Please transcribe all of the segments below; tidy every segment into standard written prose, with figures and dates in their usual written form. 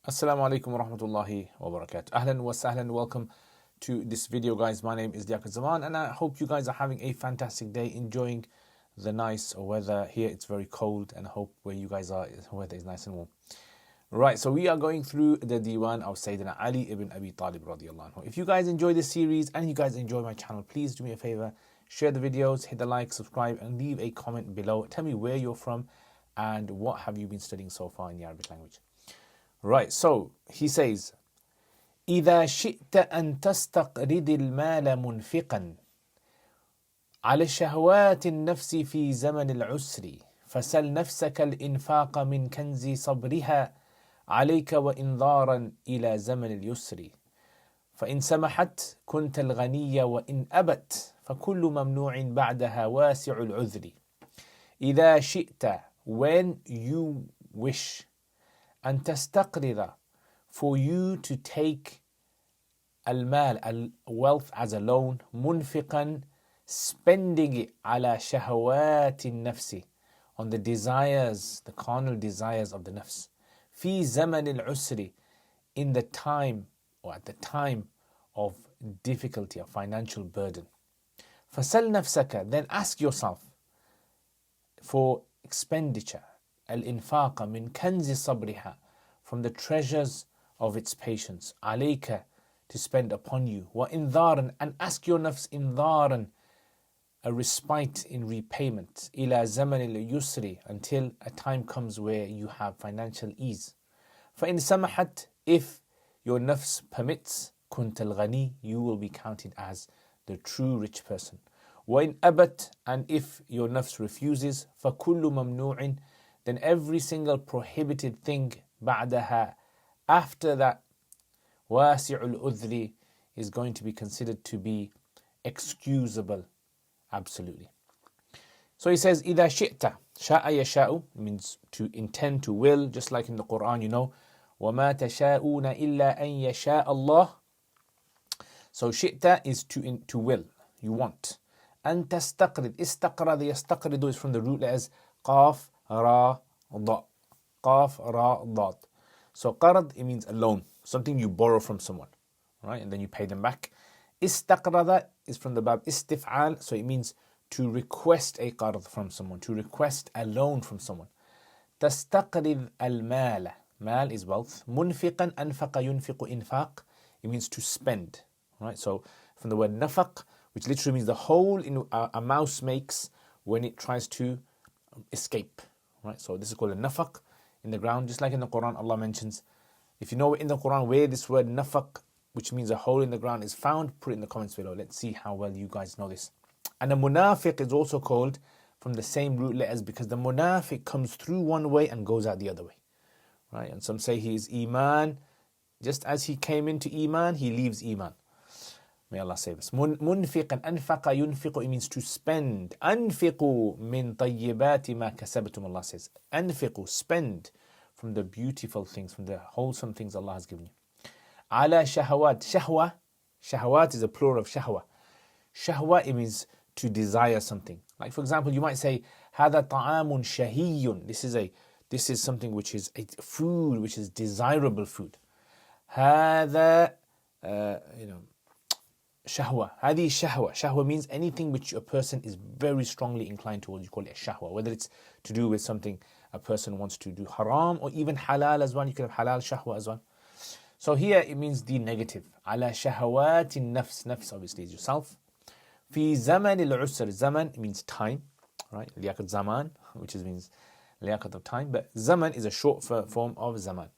Assalamu alaikum wa rahmatullahi wa barakatuh. Ahlan wa sahlan. Welcome to this video, guys. My name is Liaquat Zaman, and I hope you guys are having a fantastic day, enjoying the nice weather. Here it's very cold, and I hope where you guys are, the weather is nice and warm. Right, so we are going through the Diwan of Sayyidina Ali ibn Abi Talib radiallahu anhu. If you guys enjoy this series and you guys enjoy my channel, please do me a favor, share the videos, hit the like, subscribe, and leave a comment below. Tell me where you're from and what have you been studying so far in the Arabic language. Right, so he says, إذا شئت أن تستقرض المال منفقا على شهوات النفس في زمن العسر فسل نفسك الإنفاق من كنز صبرها عليك وإنذارا إلى زمن اليسر فإن سمحت كنت الغني وإن أبت فكل ممنوع بعدها واسع العذر إذا شئت, when you wish, أن تستقرض, for you to take المال, wealth as a loan, منفقا, spending it على شهوات النفس, on the desires, the carnal desires of the nafs, في زمن العسر, in the time or at the time of difficulty, of financial burden. فسل نفسك, then ask yourself for expenditure, الإنفاق من كنز صبرها, from the treasures of its patience, عليك, to spend upon you, وإنذارا, and ask your nafs إنذارا, a respite in repayment, إلى زمن اليسر, until a time comes where you have financial ease. فإن سمحت, if your nafs permits, كنت الغني, you will be counted as the true rich person. وإن أبت, and if your nafs refuses, فكل ممنوع, then every single prohibited thing بعدها, after that, واسع العذر, is going to be considered to be excusable, absolutely. So he says, إذا شئت, شاء يشاء, means to intend, to will, just like in the Quran, you know, وما تشاءون إلا أن يشاء الله. So شئت is to will, you want. أن تستقرض, استقرض يستقرض is from the root letters قاف را ضاء, قاف را ضاد. So قرض, it means a loan, something you borrow from someone, right, and then you pay them back. استقرض is from the bab istif'al, so it means to request a qard from someone, to request a loan from someone. تستقرض المال, mal is wealth. منفقا أنفق ينفق إنفاق, it means to spend, right? So from the word nafaq, which literally means the hole in a mouse makes when it tries to escape, right? So this is called a nafaq, in the ground, just like in the Quran Allah mentions. If you know in the Quran where this word nafaq, which means a hole in the ground, is found, put it in the comments below. Let's see how well you guys know this. And a munafiq is also called from the same root letters, because the munafiq comes through one way and goes out the other way, right? And some say he is iman, just as he came into iman, he leaves iman. May Allah save us. منفقا أنفق ينفق, it means to spend. أنفقوا من طيبات ما كسبتم, Allah says. أنفقوا, spend from the beautiful things, from the wholesome things Allah has given you. على شهوات, shahwa, shahawat is a plural of shahwa. Shahwa, it means to desire something. Like for example, you might say هذا طعام شهي, this is something which is a food, which is desirable food. هذا shahwa, هذه shahwa. Shahwa means anything which a person is very strongly inclined towards. You call it a shahwa, whether it's to do with something a person wants to do haram, or even halal as well. You can have halal shahwa as well. So here it means the negative. على شهوات النفس, nafs obviously is yourself. في زمن العسر, zaman means time, right? Liaquat Zaman, which means liaquat of time, but zaman is a short form of zaman.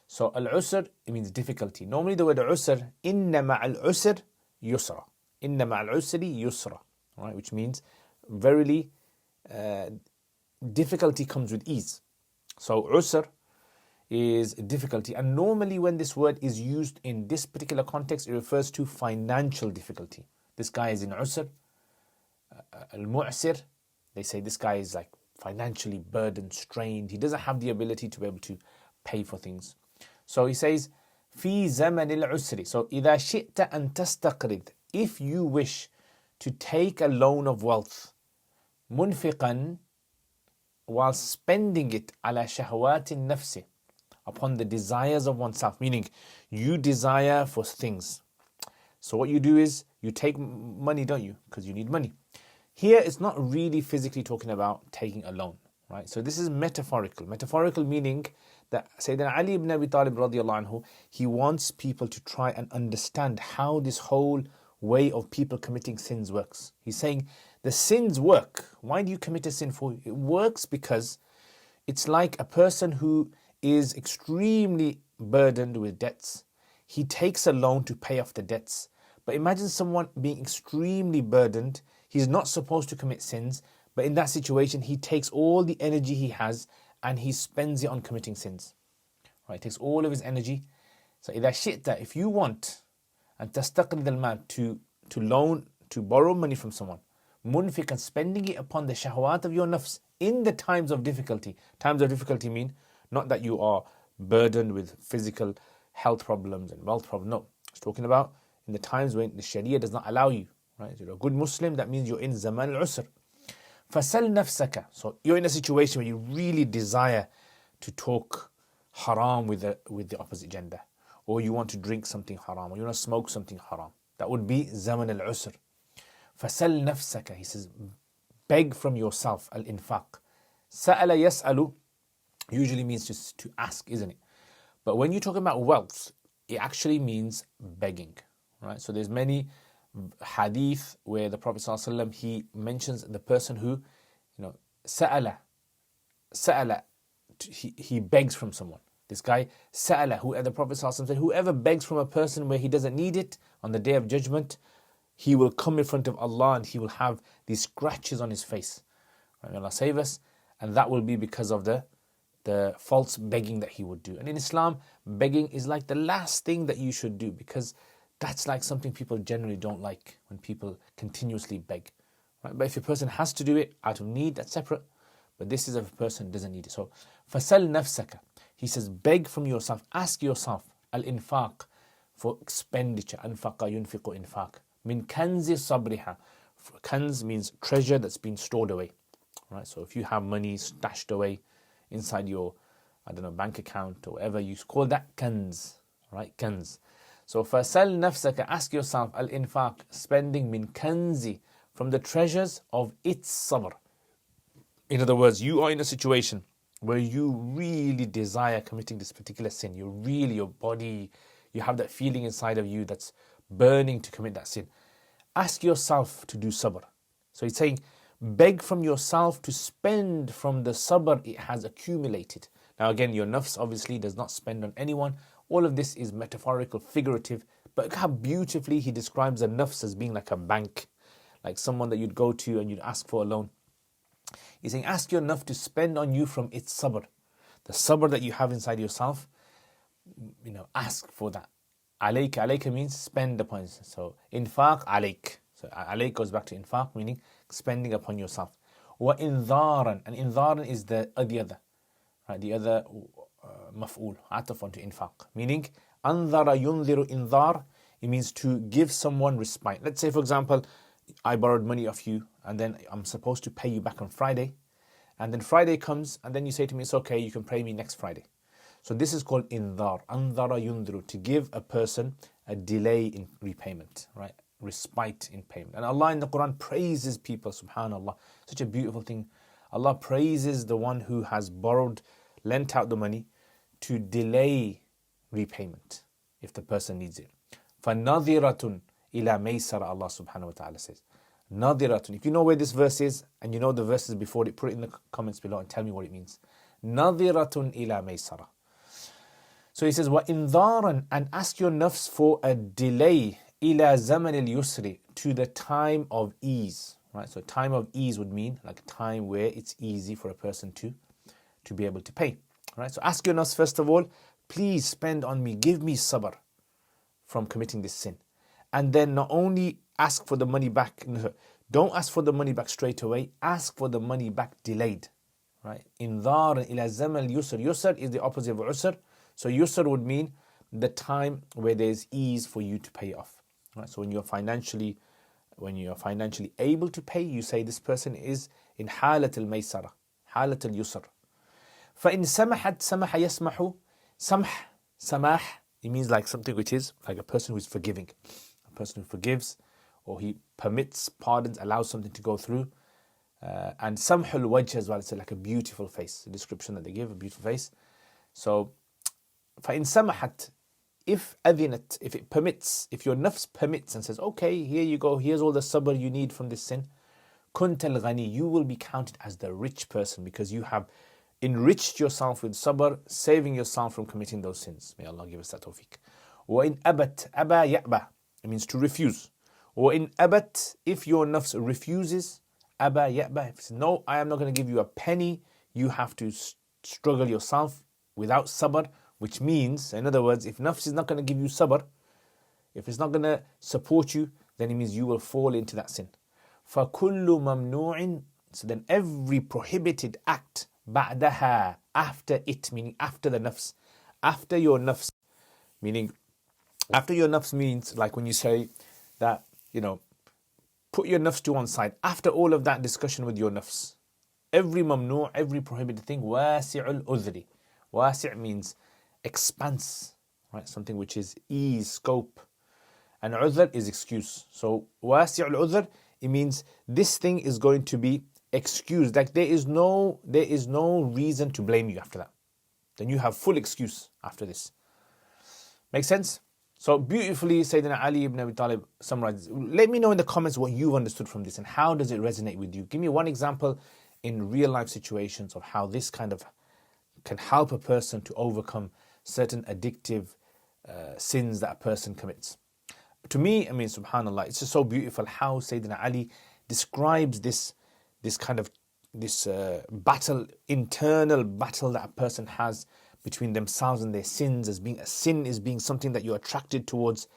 So al-usr, it means difficulty. Normally the word usr, inna ma'al usr yusra, inna ma'al usri yusra, right? Which means verily difficulty comes with ease. So usr is difficulty, and normally when this word is used in this particular context, it refers to financial difficulty. This guy is in usr, al-mu'sir, they say this guy is like financially burdened, strained, he doesn't have the ability to be able to pay for things. So he says في زمن العسر, so إذا شئت أن تستقرض, if you wish to take a loan of wealth, منفقا, while spending it على شهوات النفس, upon the desires of oneself, meaning you desire for things. So what you do is you take money, don't you? Because you need money. Here it's not really physically talking about taking a loan, right? So this is metaphorical. Metaphorical meaning that Sayyidina Ali ibn Abi Talib radiallahu anhu, he wants people to try and understand how this whole way of people committing sins works. He's saying the sins work. Why do you commit a sin for? It works because it's like a person who is extremely burdened with debts. He takes a loan to pay off the debts. But imagine someone being extremely burdened. He's not supposed to commit sins, but in that situation, he takes all the energy he has and he spends it on committing sins. Right? He takes all of his energy. So إذا شئت, if you want, and تستقرض المال, to borrow money from someone, munfiqan, spending it upon the shahwat of your nafs in the times of difficulty. Times of difficulty mean not that you are burdened with physical health problems and wealth problems. No, it's talking about in the times when the Sharia does not allow you. Right? You're a good Muslim, that means you're in zaman al-usr. فَسَلْ نَفْسَكَ. So you're in a situation where you really desire to talk haram with the opposite gender, or you want to drink something haram, or you want to smoke something haram. That would be zaman al-usr. فَسَلْ نَفْسَكَ. He says, beg from yourself, al-infaq. سَأَلَ يَسْأَلُ usually means to ask, isn't it? But when you talk about wealth, it actually means begging. Right? So there's many hadith where the Prophet ﷺ, he mentions the person who, sa'ala, he begs from someone. This guy, sa'ala, who the Prophet ﷺ said, whoever begs from a person where he doesn't need it, on the day of judgment, he will come in front of Allah and he will have these scratches on his face. Right? May Allah save us. And that will be because of the false begging that he would do. And in Islam, begging is like the last thing that you should do, because that's like something people generally don't like, when people continuously beg. Right? But if a person has to do it out of need, that's separate. But this is if a person doesn't need it. So, فَسَلْ نَفْسَكَ. He says, beg from yourself, ask yourself, al-infaq, for expenditure. أَنْفَقَ يُنْفِقُ infaq. مِنْ كَنْزِ صَبْرِهَا. Kanz means treasure that's been stored away. Right? So if you have money stashed away inside your, bank account or whatever, you call that kanz. Right? Kanz. So فَسَلْ نَفْسَكَ, ask yourself, al-infaq, spending min kanzi, from the treasures of its sabr. In other words, you are in a situation where you really desire committing this particular sin. Your body, you have that feeling inside of you that's burning to commit that sin. Ask yourself to do sabr. So he's saying, beg from yourself to spend from the sabr it has accumulated. Now again, your nafs obviously does not spend on anyone. All of this is metaphorical, figurative, but look how beautifully he describes the nafs as being like a bank, like someone that you'd go to and you'd ask for a loan. He's saying, ask your nafs to spend on you from its sabr. The sabr that you have inside yourself, ask for that. Alayka means spend upon. So infaq, alayk. So alayk goes back to infaq, meaning spending upon yourself. Wa inzaran, and inzaran is the other, right? The other maf'ul, ataf onto infaq, meaning anzara yunziru inzar. It means to give someone respite. Let's say, for example, I borrowed money off you, and then I'm supposed to pay you back on Friday, and then Friday comes, and then you say to me, it's okay, you can pay me next Friday. So this is called inzar, anzara yunziru, to give a person a delay in repayment, right? Respite in payment. And Allah in the Quran praises people, subhanallah, such a beautiful thing. Allah praises the one who has lent out the money to delay repayment if the person needs it. فَنَظِرَةٌ إِلَى مَيْسَرَ, Allah subhanahu wa ta'ala says. Nadiratun. If you know where this verse is, and you know the verses before it, put it in the comments below and tell me what it means. Nadiratun ila maysara. So he says, وَإِنذَارًا, and ask your nafs for a delay, إِلَى زَمَنِ الْيُسْرِ, to the time of ease. Right? So time of ease would mean like a time where it's easy for a person to be able to pay. Right? So ask your nafs, first of all, please spend on me, give me sabr from committing this sin. And then not only ask for the money back, don't ask for the money back straight away, ask for the money back delayed. Right? إِنذَارًا إِلَى زَمَنِ الْيُسْرِ. Yusr is the opposite of usr. So yusr would mean the time where there's ease for you to pay off. Right? So when you're financially able to pay, you say this person is in حالة الميسرة, حالة اليسر. فإن سمحت سمح يسمح. Samh, samah, it means like something which is like a person who is forgiving, a person who forgives, or he permits, pardons, allows something to go through. And samhul wajh as well, it's like a beautiful face, the description that they give, a beautiful face. So, فَإِن سَمَحَتْ, if adhinat, if it permits, if your nafs permits and says, okay, here you go, here's all the sabr you need from this sin, كُنْتَ الْغَنِي, you will be counted as the rich person because you have enriched yourself with sabr, saving yourself from committing those sins. May Allah give us that tawfiq. وَإِنْ أَبَتْ أَبَى يَأْبَى, it means to refuse. وَإِنْ أَبَتْ, if your nafs refuses, أَبَى يَأْبَى, if it says, no, I am not going to give you a penny, you have to struggle yourself without sabr, which means, in other words, if nafs is not going to give you sabr, if it's not going to support you, then it means you will fall into that sin. فَكُلُّ مَمْنُوعٍ, so then every prohibited act, بَعْدَهَا, after it, meaning after the nafs, after your nafs, meaning after your nafs means like when you say that, put your nafs to one side, after all of that discussion with your nafs, every mamnu', every prohibited thing, wasi'ul udhri. Wasi' means expanse, right? Something which is ease, scope. And udhr is excuse. So wasi'ul udhr, it means this thing is going to be excused. Like there is no reason to blame you after that. Then you have full excuse after this. Make sense? So beautifully Sayyidina Ali ibn Abi Talib summarizes. Let me know in the comments what you've understood from this and how does it resonate with you. Give me one example in real life situations of how this kind of can help a person to overcome certain addictive sins that a person commits. To me, subhanAllah, it's just so beautiful how Sayyidina Ali describes this battle, internal battle that a person has between themselves and their sins, as being a sin is being something that you're attracted towards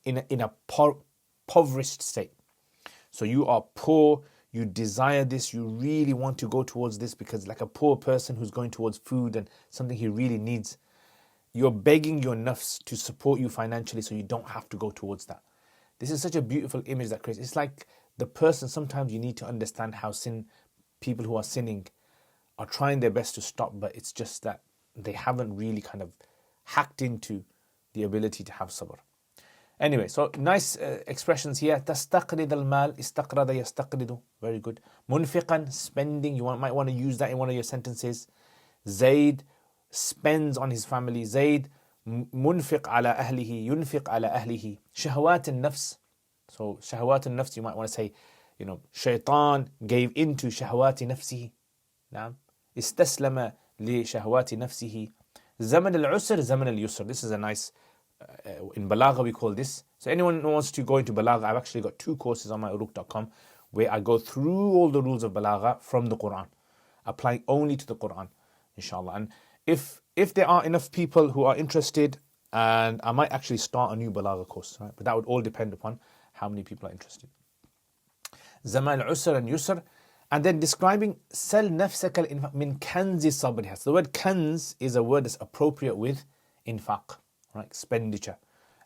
in a impoverished state. So you are poor, you desire this, you really want to go towards this because like a poor person who's going towards food and something he really needs, you're begging your nafs to support you financially so you don't have to go towards that. This is such a beautiful image that creates. It's like the person, sometimes you need to understand how people who are sinning are trying their best to stop, but it's just that they haven't really kind of hacked into the ability to have sabr. Anyway, so nice expressions here. تستقرض المال استقرض يستقرض. Very good. منفقا, spending. You might want to use that in one of your sentences. Zayd spends on his family. Zayd منفق على أهله ينفق على أهله. شهوات النفس. So شهوات النفس, you might want to say, شيطان gave into شهوات نفسه. نعم. استسلم لشهوات نفسه. زمن العسر زمن اليسر. This is a nice, in Balagha we call this. So anyone who wants to go into Balagha, I've actually got 2 courses on my uruk.com where I go through all the rules of Balagha from the Quran, applying only to the Quran, inshallah. And if there are enough people who are interested, and I might actually start a new Balagha course, right? But that would all depend upon how many people are interested. Zaman al-usr and yusr. And then describing sal nafsaka al-infaq min kanzi sabriha. So the word kanz is a word that's appropriate with infaq, right? Expenditure.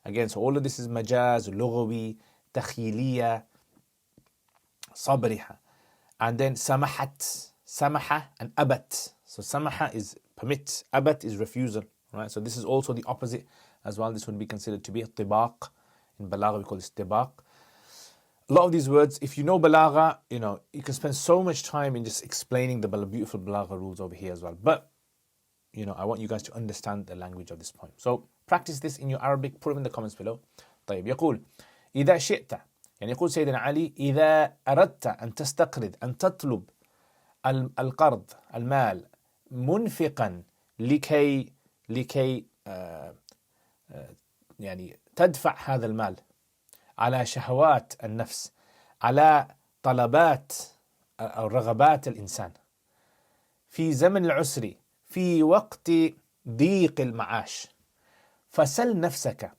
Again, so all of this is majaz, lughawi, takhiliya, sabriha. And then samahat, samaha and abat. So samaha is permit, abat is refusal, right? So this is also the opposite as well. This would be considered to be tibaq. In Balagha we call this tibaq. A lot of these words, if you know Balagha, you can spend so much time in just explaining the beautiful Balagha rules over here as well. But, I want you guys to understand the language of this poem. So practice this in your Arabic, put them in the comments below. طيب يقول إذا شئت, يعني يقول سيدنا علي إذا أردت أن تستقرض أن تطلب القرض المال منفقا لكي يعني تدفع هذا المال على شهوات النفس، على طلبات أو رغبات الإنسان في زمن العسر، في وقت ضيق المعاش، فسل نفسك،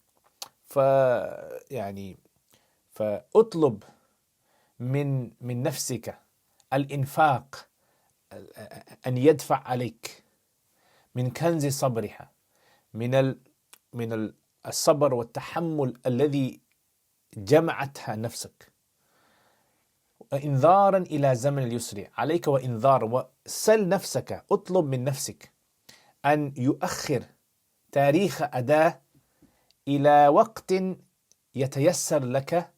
فأطلب من نفسك الإنفاق أن يدفع عليك من كنز صبرها، من الصبر والتحمل الذي جمعتها نفسك، إنذارا إلى زمن اليسر عليك وإنذار. وسل نفسك، أطلب من نفسك أن يؤخر تاريخ أداء إلى وقت يتيسر لك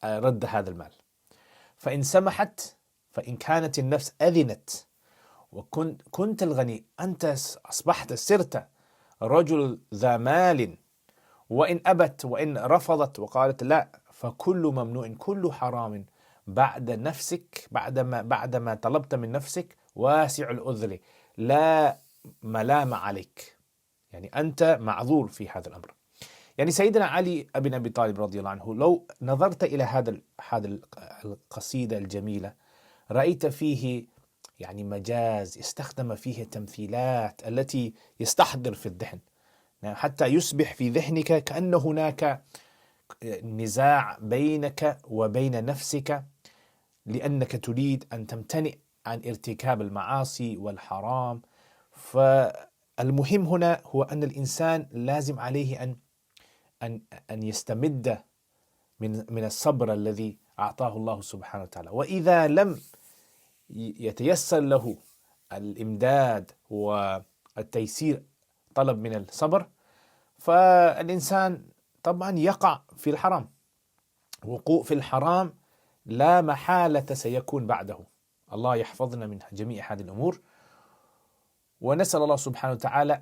رد هذا المال. فإن سمحت، فإن كانت النفس أذنت وكنت الغني، أنت أصبحت صرت رجل ذا مال، وإن أبت وإن رفضت وقالت لا، فكل ممنوع كل حرام بعد نفسك، بعدما طلبت من نفسك واسع العذر، لا ملام عليك، يعني أنت معذور في هذا الأمر. يعني سيدنا علي بن أبي طالب رضي الله عنه، لو نظرت إلى هذا القصيدة الجميلة رأيت فيه يعني مجاز، استخدم فيه تمثيلات التي يستحضر في الذهن، حتى يصبح في ذهنك كأن هناك نزاع بينك وبين نفسك، لأنك تريد أن تمتنع عن ارتكاب المعاصي والحرام. فالمهم هنا هو أن الإنسان لازم عليه أن يستمد من الصبر الذي أعطاه الله سبحانه وتعالى. وإذا لم يتيسر له الإمداد والتيسير، طلب من الصبر، فالإنسان طبعا يقع في الحرام. وقوع في الحرام لا محالة سيكون بعده. الله يحفظنا من جميع هذه الأمور، ونسأل الله سبحانه وتعالى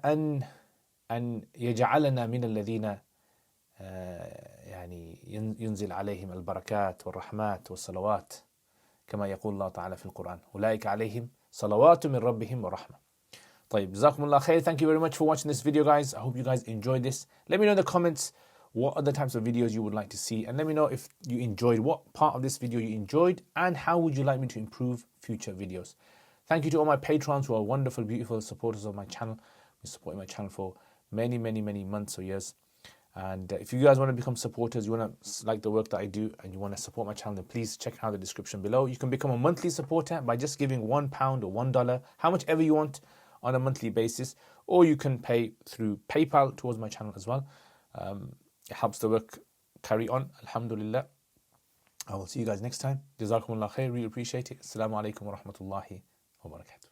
أن يجعلنا من الذين يعني ينزل عليهم البركات والرحمات والصلوات، كما يقول الله تعالى في القرآن: أولئك عليهم صلوات من ربهم ورحمة. طيب، جزاكم الله خير. Thank you very much for watching this video, guys. I hope you guys enjoyed this. Let me know in the comments what other types of videos you would like to see, and let me know if you enjoyed, what part of this video you enjoyed, and how would you like me to improve future videos. Thank you to all my patrons who are wonderful, beautiful supporters of my channel. Been supporting my channel for many months or years. And if you guys want to become supporters, you want to like the work that I do, and you want to support my channel, then please check out the description below. You can become a monthly supporter by just giving £1 or $1, how much ever you want, on a monthly basis, or you can pay through PayPal towards my channel as well. It helps the work carry on, alhamdulillah. I will see you guys next time. Jazakumullah khair, really appreciate it. Assalamu alaikum wa rahmatullahi wa barakatuh.